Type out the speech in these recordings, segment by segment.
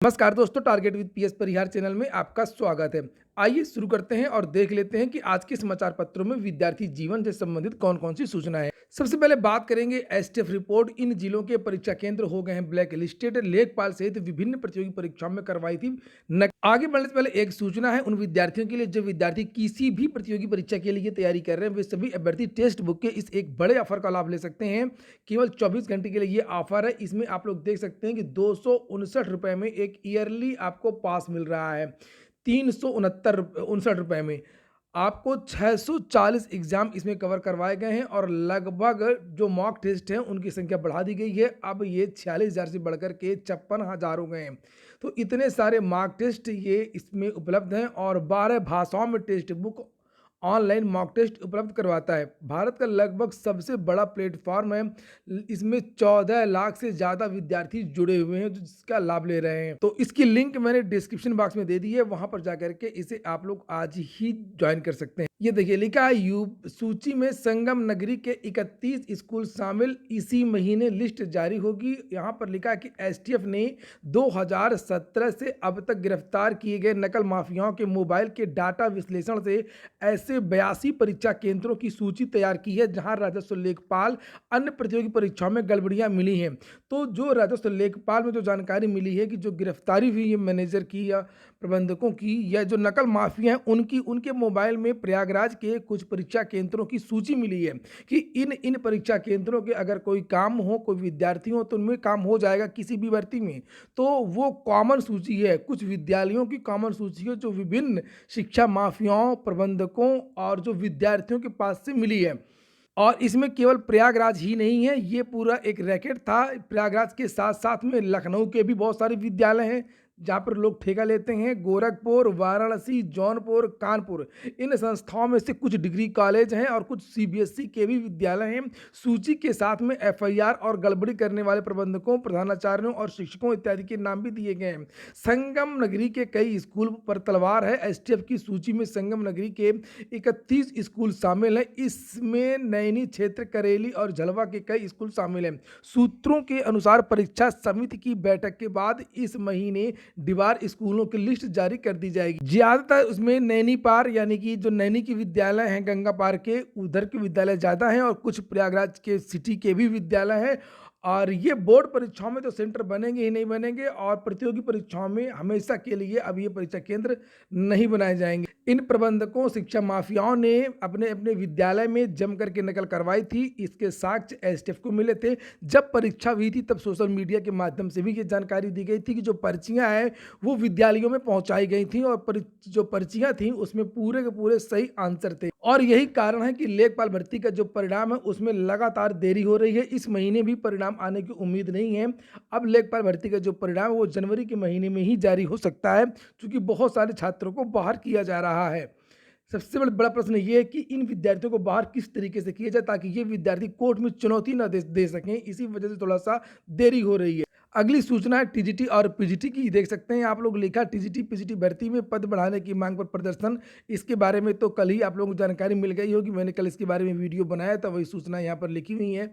नमस्कार दोस्तों, target with PS Parihar channel में आपका स्वागत है। आइए शुरू करते हैं और देख लेते हैं कि आज के समाचार पत्रों में विद्यार्थी जीवन से संबंधित कौन कौन सी सूचना है। सबसे पहले बात करेंगे एसटीएफ रिपोर्ट। इन जिलों के परीक्षा केंद्र हो गए हैं ब्लैक लिस्टेड। लेखपाल सहित विभिन्न प्रतियोगी परीक्षाओं में करवाई थी आगे बढ़ने से पहले एक सूचना है उन विद्यार्थियों के लिए जो विद्यार्थी किसी भी प्रतियोगी परीक्षा के लिए तैयारी कर रहे हैं। वे सभी अभ्यर्थी टेक्स्ट बुक के इस एक बड़े ऑफर का लाभ ले सकते हैं। केवल 24 घंटे के लिए ये ऑफर है। इसमें आप लोग देख सकते हैं कि 259 रुपए में एक ईयरली आपको पास मिल रहा है। 369 रुपए में आपको 640 एग्जाम इसमें कवर करवाए गए हैं और लगभग जो मॉक टेस्ट हैं उनकी संख्या बढ़ा दी गई है। अब ये 46,000 से बढ़कर के 56,000 हो गए हैं। तो इतने सारे मॉक टेस्ट ये इसमें उपलब्ध हैं और 12 भाषाओं में textbook online mock test उपलब्ध करवाता है। भारत का लगभग सबसे बड़ा प्लेटफॉर्म है। इसमें 14 लाख से ज़्यादा विद्यार्थी जुड़े हुए हैं जो जिसका लाभ ले रहे हैं। तो इसकी लिंक मैंने डिस्क्रिप्शन बॉक्स में दे दी है, वहां पर जाकर के इसे आप लोग आज ही ज्वाइन कर सकते हैं। ये देखिए लिखा है सूची में संगम नगरी के 31 स्कूल शामिल, इसी महीने लिस्ट जारी होगी। यहाँ पर लिखा है कि एसटीएफ ने 2017 से अब तक गिरफ्तार किए गए नकल माफियाओं के मोबाइल के डाटा विश्लेषण से ऐसे 82 परीक्षा केंद्रों की सूची तैयार की है जहां राजस्व लेखपाल अन्य प्रतियोगी परीक्षाओं में गड़बड़ियां मिली हैं। तो जो राजस्व लेखपाल में जो जानकारी मिली है कि जो गिरफ्तारी हुई है मैनेजर की या प्रबंधकों की या जो नकल माफिया हैं उनके मोबाइल में प्रयागराज के कुछ परीक्षा केंद्रों की सूची मिली है कि इन परीक्षा केंद्रों के अगर कोई काम हो, कोई विद्यार्थी हो तो उनमें काम हो जाएगा किसी भी भर्ती में। तो वो कॉमन सूची है, कुछ विद्यालयों की कॉमन सूची है जो विभिन्न शिक्षा माफियाओं, प्रबंधकों और जो विद्यार्थियों के पास से मिली है। और इसमें केवल प्रयागराज ही नहीं है, ये पूरा एक रैकेट था। प्रयागराज के साथ साथ में लखनऊ के भी बहुत सारे विद्यालय हैं जहाँ पर लोग ठेका लेते हैं। गोरखपुर, वाराणसी, जौनपुर, कानपुर, इन संस्थाओं में से कुछ डिग्री कॉलेज हैं और कुछ सीबीएसई के भी विद्यालय हैं। सूची के साथ में एफआईआर और गड़बड़ी करने वाले प्रबंधकों, प्रधानाचार्यों और शिक्षकों इत्यादि के नाम भी दिए गए हैं। संगम नगरी के कई स्कूल पर तलवार है। एसटीएफ की सूची में संगम नगरी के 31 स्कूल शामिल हैं। इसमें नैनी क्षेत्र, करेली और झलवा के कई स्कूल शामिल हैं। सूत्रों के अनुसार परीक्षा समिति की बैठक के बाद इस महीने दीवार स्कूलों की लिस्ट जारी कर दी जाएगी। ज्यादातर उसमें नैनी पार यानी कि जो नैनी के विद्यालय हैं गंगा पार के, उधर के विद्यालय ज्यादा हैं और कुछ प्रयागराज के सिटी के भी विद्यालय हैं। और ये बोर्ड परीक्षाओं में तो सेंटर बनेंगे ही नहीं बनेंगे और प्रतियोगी परीक्षाओं में हमेशा के लिए अब ये परीक्षा केंद्र नहीं बनाए जाएंगे। इन प्रबंधकों, शिक्षा माफियाओं ने अपने अपने विद्यालय में जम करके नकल करवाई थी। इसके साक्ष्य एसटीएफ को मिले थे। जब परीक्षा हुई थी तब सोशल मीडिया के माध्यम से भी ये जानकारी दी गई थी कि जो पर्चियां हैं वो विद्यालयों में पहुंचाई गई थी और जो पर्चियां थी उसमें पूरे के पूरे सही आंसर थे। और यही कारण है कि लेखपाल भर्ती का जो परिणाम है उसमें लगातार देरी हो रही है। इस महीने भी परिणाम आने की उम्मीद नहीं है। अब लेखपाल भर्ती का जो परिणाम है वो जनवरी के महीने में ही जारी हो सकता है क्योंकि बहुत सारे छात्रों को बाहर किया जा रहा है। सबसे बड़ा प्रश्न ये है कि इन विद्यार्थियों को बाहर किस तरीके से किया जाए ताकि ये विद्यार्थी कोर्ट में चुनौती न दे सकें। इसी वजह से थोड़ा सा देरी हो रही है। अगली सूचना है टीजीटी और पीजीटी की। देख सकते हैं आप लोग, लिखा टीजीटी पीजीटी भर्ती में पद बढ़ाने की मांग पर प्रदर्शन। इसके बारे में तो कल ही आप लोगों को जानकारी मिल गई होगी, मैंने कल इसके बारे में वीडियो बनाया था, वही सूचना यहाँ पर लिखी हुई है।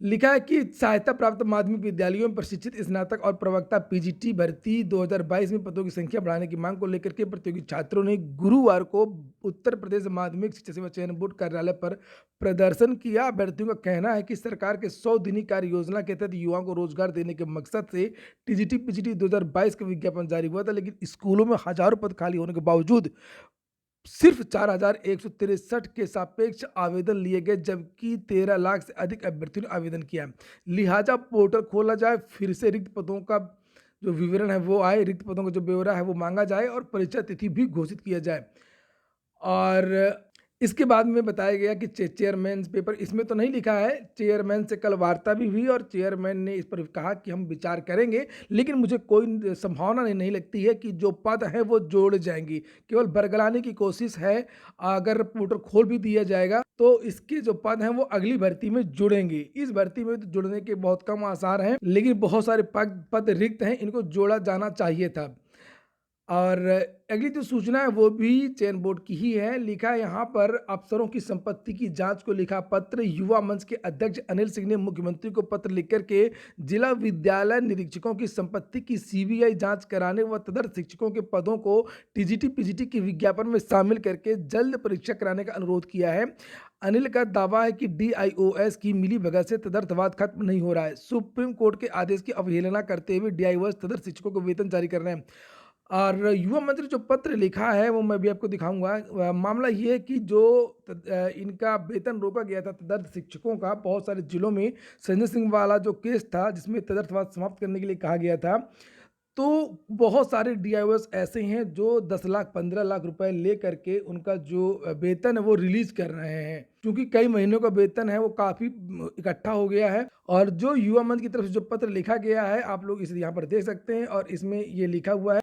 लिखा है कि सहायता प्राप्त माध्यमिक विद्यालयों में प्रशिक्षित स्नातक और प्रवक्ता पीजीटी भर्ती 2022 में पदों की संख्या बढ़ाने की मांग को लेकर के प्रतियोगी छात्रों ने गुरुवार को उत्तर प्रदेश माध्यमिक शिक्षा सेवा चयन बोर्ड कार्यालय पर प्रदर्शन किया। अभ्यर्थियों का कहना है कि सरकार के 100 दिनी कार्य योजना के तहत युवाओं को रोजगार देने के मकसद से टीजीटी पीजीटी 2022 का विज्ञापन जारी हुआ था, लेकिन स्कूलों में हजारों पद खाली होने के बावजूद सिर्फ 4,163 के सापेक्ष आवेदन लिए गए, जबकि 13 लाख से अधिक अभ्यर्थियों ने आवेदन किया। लिहाजा पोर्टल खोला जाए, फिर से रिक्त पदों का जो विवरण है वो आए, रिक्त पदों का जो ब्यौरा है वो मांगा जाए और परीक्षा तिथि भी घोषित किया जाए। और इसके बाद में बताया गया कि चेयरमैन पेपर, इसमें तो नहीं लिखा है। चेयरमैन से कल वार्ता भी हुई और चेयरमैन ने इस पर कहा कि हम विचार करेंगे, लेकिन मुझे कोई संभावना नहीं लगती है कि जो पद हैं वो जोड़ जाएंगी। केवल बरगलाने की कोशिश है। अगर पोर्टल खोल भी दिया जाएगा तो इसके जो पद हैं वो अगली भर्ती में जुड़ेंगे। इस भर्ती में तो जुड़ने के बहुत कम आसार हैं, लेकिन बहुत सारे पद रिक्त हैं, इनको जोड़ा जाना चाहिए था। और अगली जो सूचना है वो भी चयन बोर्ड की ही है। लिखा है यहाँ पर अफसरों की संपत्ति की जांच को लिखा पत्र। युवा मंच के अध्यक्ष अनिल सिंह ने मुख्यमंत्री को पत्र लिख करके जिला विद्यालय निरीक्षकों की संपत्ति की सीबीआई जांच कराने व तदर्थ शिक्षकों के पदों को टीजीटी पीजीटी के विज्ञापन में शामिल करके जल्द परीक्षा कराने का अनुरोध किया है। अनिल का दावा है कि डीआईओएस की मिलीभगत से तदर्थवाद खत्म नहीं हो रहा है। सुप्रीम कोर्ट के आदेश की अवहेलना करते हुए डीआईओएस तदर्थ शिक्षकों को वेतन जारी कर रहे हैं। और युवा मंत्री जो पत्र लिखा है वो मैं भी आपको दिखाऊंगा। मामला ये है कि जो इनका वेतन रोका गया था तदर्थ शिक्षकों का बहुत सारे जिलों में, संजय सिंह वाला जो केस था जिसमें तदर्थवाद समाप्त करने के लिए कहा गया था, तो बहुत सारे डीआईओएस ऐसे हैं जो 10 लाख 15 लाख रुपए ले करके उनका जो वेतन है वो रिलीज कर रहे हैं, क्योंकि कई महीनों का वेतन है वो काफ़ी इकट्ठा हो गया है। और जो युवा मंच की तरफ से जो पत्र लिखा गया है आप लोग इसे यहाँ पर देख सकते हैं, और इसमें ये लिखा हुआ है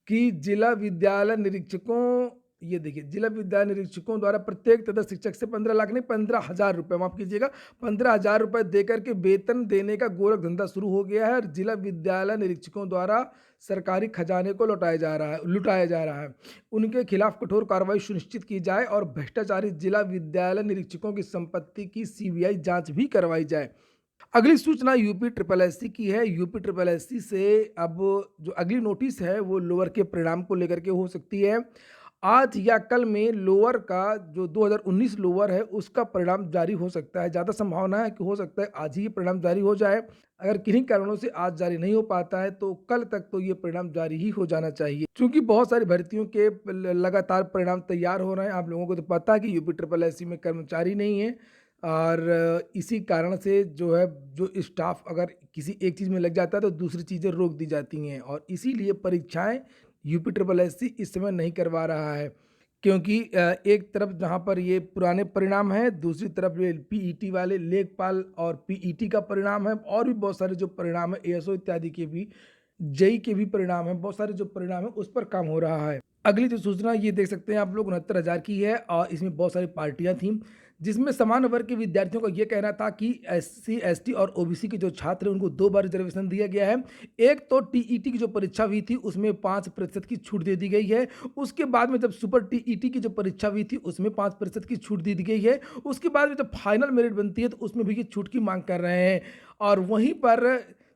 कि जिला विद्यालय निरीक्षकों, ये देखिए, जिला विद्यालय निरीक्षकों द्वारा प्रत्येक तदर्थ शिक्षक से 15 लाख नहीं 15,000 रुपये, माफ कीजिएगा, 15,000 रुपये देकर के वेतन देने का गोरख धंधा शुरू हो गया है। और जिला विद्यालय निरीक्षकों द्वारा सरकारी खजाने को लुटाया जा रहा है। उनके खिलाफ कठोर कार्रवाई सुनिश्चित की जाए और भ्रष्टाचारी जिला विद्यालय निरीक्षकों की संपत्ति की सीबीआई जांच भी करवाई जाए। अगली सूचना यूपी ट्रिपल एससी की है। यूपी ट्रिपल एससी से अब जो अगली नोटिस है वो लोअर के परिणाम को लेकर के हो सकती है। आज या कल में लोअर का जो 2019 लोअर है उसका परिणाम जारी हो सकता है। ज़्यादा संभावना है कि हो सकता है आज ही परिणाम जारी हो जाए। अगर किन्हीं कारणों से आज जारी नहीं हो पाता है तो कल तक तो ये परिणाम जारी ही हो जाना चाहिए, क्योंकि बहुत सारी भर्तियों के लगातार परिणाम तैयार हो रहे हैं। आप लोगों को तो पता है कि यूपी ट्रिपल एससी में कर्मचारी नहीं है, और इसी कारण से जो है जो स्टाफ अगर किसी एक चीज़ में लग जाता है तो दूसरी चीज़ें रोक दी जाती हैं, और इसीलिए परीक्षाएं यूपी ट्रिपल एससी इस समय नहीं करवा रहा है। क्योंकि एक तरफ जहां पर ये पुराने परिणाम हैं, दूसरी तरफ ये पीईटी वाले लेखपाल और पीईटी का परिणाम है, और भी बहुत सारे जो परिणाम है एएसओ इत्यादि के भी, जेई के भी परिणाम है, बहुत सारे जो परिणाम है उस पर काम हो रहा है। अगली जो सूचना ये देख सकते हैं आप लोग 69,000 की है, और इसमें बहुत सारी पार्टियां थी, जिसमें समान वर्ग के विद्यार्थियों का ये कहना था कि एससी एसटी और ओबीसी के जो छात्र हैं उनको 2 बार रिजर्वेशन दिया गया है। एक तो टीईटी की जो परीक्षा हुई थी उसमें 5% की छूट दे दी गई है। उसके बाद में जब सुपर टीईटी की जो परीक्षा हुई थी उसमें 5% की छूट दे दी गई है। उसके बाद में जब फाइनल मेरिट बनती है तो उसमें भी ये छूट की मांग कर रहे हैं, और वहीं पर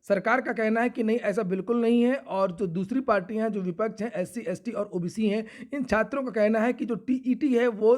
सरकार का कहना है कि नहीं, ऐसा बिल्कुल नहीं है। और जो दूसरी पार्टियां हैं, जो विपक्ष हैं, एससी एसटी और ओबीसी हैं, इन छात्रों का कहना है कि जो टीईटी है वो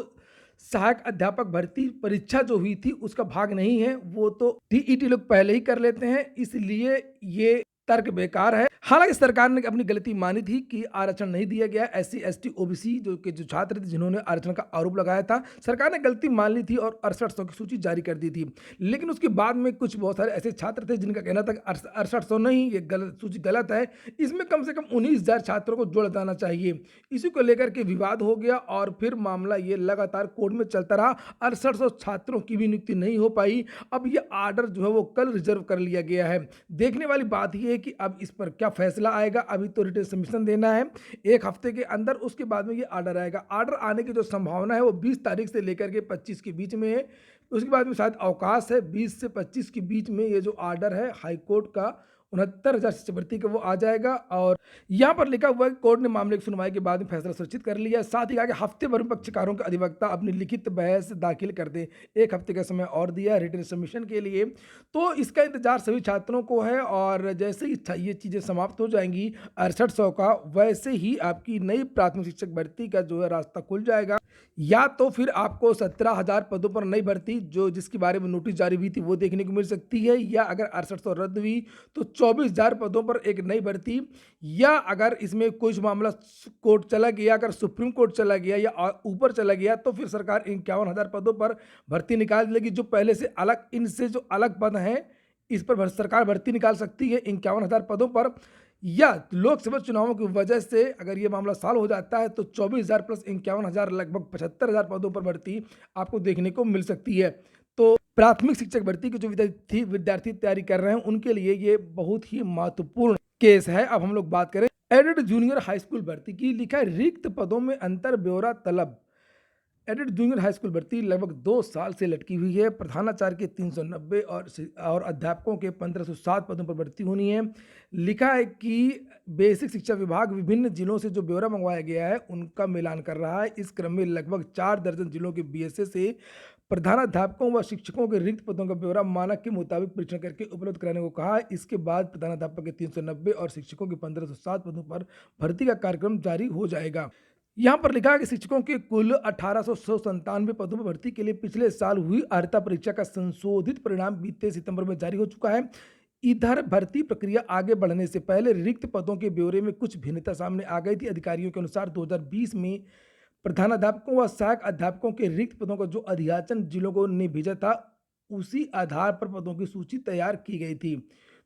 सहायक अध्यापक भर्ती परीक्षा जो हुई थी उसका भाग नहीं है, वो तो टीईटी लोग पहले ही कर लेते हैं, इसलिए ये तर्क बेकार है। हालांकि सरकार ने अपनी गलती मानी थी कि आरक्षण नहीं दिया गया। एससी एसटी ओबीसी जो छात्र थे जिन्होंने आरक्षण का आरोप लगाया था, सरकार ने गलती मान ली थी और 6800 की सूची जारी कर दी थी। लेकिन उसके बाद में कुछ बहुत सारे ऐसे छात्र थे जिनका कहना था कि 6800 नहीं, ये गलत सूची गलत है, इसमें कम से कम 19,000 छात्रों को जोड़ देना चाहिए। इसी को लेकर के विवाद हो गया और फिर मामला ये लगातार कोर्ट में चलता रहा। 6800 छात्रों की भी नियुक्ति नहीं हो पाई। अब ये आर्डर जो है वो कल रिजर्व कर लिया गया है। देखने वाली बात यह है कि अब इस पर क्या फैसला आएगा। अभी तो रिटन सबमिशन देना है 1 हफ्ते के अंदर, उसके बाद में ये आर्डर आएगा। आर्डर आने की जो संभावना है वो 20 तारीख से लेकर के 25 के बीच में है। उसके बाद में शायद अवकाश है, 20 से 25 के बीच में ये जो आर्डर है हाईकोर्ट का 69,000 शिक्षक भर्ती का वो आ जाएगा। और यहाँ पर लिखा हुआ है कि कोर्ट ने मामले की सुनवाई के बाद में फैसला सुनिश्चित कर लिया। साथ ही कहा कि हफ्ते भर में पक्षकारों के अधिवक्ता अपनी लिखित बहस दाखिल कर दे। 1 हफ्ते का समय और दिया रिटन सबमिशन के लिए, तो इसका इंतजार सभी छात्रों को है। और जैसे ही ये चीज़ें समाप्त हो जाएंगी 6800 का, वैसे ही आपकी नई प्राथमिक शिक्षक भर्ती का जो है रास्ता खुल जाएगा। या तो फिर आपको 17,000 पदों पर नई भर्ती जो जिसके बारे में नोटिस जारी हुई थी वो देखने को मिल सकती है, या अगर 6800 रद्द हुई तो 24,000 पदों पर एक नई भर्ती, या अगर इसमें कुछ मामला कोर्ट चला गया, अगर सुप्रीम कोर्ट चला गया या ऊपर चला गया तो फिर सरकार 51,000 पदों पर भर्ती निकाल देगी। जो पहले से अलग, इनसे जो अलग पद हैं इस पर सरकार भर्ती निकाल सकती है 51,000 पदों पर। या लोकसभा चुनावों की वजह से अगर ये मामला सॉल्व हो जाता है तो 24,000 प्लस 51,000 लगभग 75,000 पदों पर भर्ती आपको देखने को मिल सकती है। तो प्राथमिक शिक्षक भर्ती के जो विद्यार्थी तैयारी कर रहे हैं उनके लिए ये बहुत ही महत्वपूर्ण केस है। अब हम लोग बात करें एडेड जूनियर हाई स्कूल भर्ती की। लिखा है रिक्त पदों में अंतर ब्यौरा तलब। एडेड जूनियर हाई स्कूल भर्ती लगभग 2 साल से लटकी हुई है। प्रधानाचार्य के 390 और अध्यापकों के 1507 पदों पर भर्ती होनी है। लिखा है कि बेसिक शिक्षा विभाग विभिन्न जिलों से जो ब्यौरा मंगवाया गया है उनका मिलान कर रहा है। इस क्रम में लगभग 4 दर्जन जिलों के बीएसए से प्रधानाध्यापकों व शिक्षकों के रिक्त पदों का ब्यौरा मानक के मुताबिक परीक्षण करके उपलब्ध कराने को कहा है। इसके बाद प्रधानाध्यापक के 390 और शिक्षकों के 1507 पदों पर भर्ती का कार्यक्रम जारी हो जाएगा। यहाँ पर लिखा है कि शिक्षकों के कुल 1897 पदों पर भर्ती के लिए पिछले साल हुई अर्हता परीक्षा का संशोधित परिणाम बीते सितंबर में जारी हो चुका है। इधर भर्ती प्रक्रिया आगे बढ़ने से पहले रिक्त पदों के ब्यौरे में कुछ भिन्नता सामने आ गई थी। अधिकारियों के अनुसार 2020 में प्रधानाध्यापकों व सहायक अध्यापकों के रिक्त पदों का जो अधियाचन जिलों को ने भेजा था, उसी आधार पर पदों की सूची तैयार की गई थी।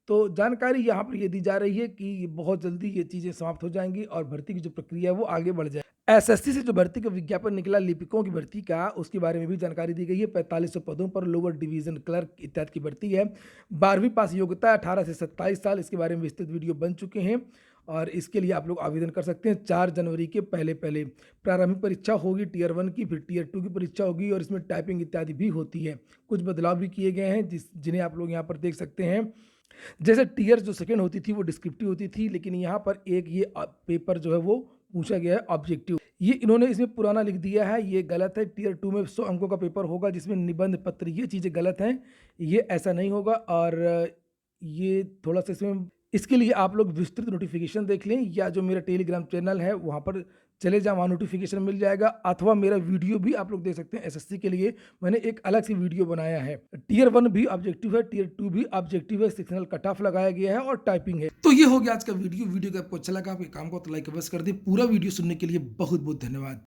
तो जानकारी यहाँ पर ये दी जा रही है कि बहुत जल्दी ये चीज़ें समाप्त हो जाएंगी और भर्ती की जो प्रक्रिया है वो आगे बढ़ जाए। एसएससी से जो भर्ती का विज्ञापन निकला लिपिकों की भर्ती का, उसके बारे में भी जानकारी दी गई है। 4500 पदों पर लोअर डिवीजन क्लर्क इत्यादि की भर्ती है। 12वीं पास योग्यता, 18 से 27 साल। इसके बारे में विस्तृत वीडियो बन चुके हैं और इसके लिए आप लोग आवेदन कर सकते हैं। 4 जनवरी के पहले पहले प्रारंभिक परीक्षा होगी टियर 1 की, फिर टियर 2 की परीक्षा होगी और इसमें टाइपिंग इत्यादि भी होती है। कुछ बदलाव भी किए गए हैं जिन्हें आप लोग यहाँ पर देख सकते हैं। जैसे टियर जो सेकेंड होती थी वो डिस्क्रिप्टिव होती थी, लेकिन यहाँ पर एक ये पेपर जो है वो पूछा गया है ऑब्जेक्टिव। ये इन्होंने इसमें पुराना लिख दिया है, ये गलत है। टियर 2 में 100 अंकों का पेपर होगा जिसमें निबंध पत्र, ये चीज़ें गलत हैं, ये ऐसा नहीं होगा। और ये थोड़ा सा इसमें, इसके लिए आप लोग विस्तृत नोटिफिकेशन देख लें या जो मेरा टेलीग्राम चैनल है वहाँ पर चले जाओ, वहाँ नोटिफिकेशन मिल जाएगा। अथवा मेरा वीडियो भी आप लोग देख सकते हैं। एसएससी के लिए मैंने एक अलग से वीडियो बनाया है। टियर 1 भी ऑब्जेक्टिव है, टियर 2 भी ऑब्जेक्टिव है, सेक्शनल कट ऑफ लगाया गया है और टाइपिंग है। तो ये हो गया आज का वीडियो। वीडियो का आपको अच्छा लगा, आपके काम को तो लाइक अवश्य कर दे। पूरा वीडियो सुनने के लिए बहुत बहुत धन्यवाद।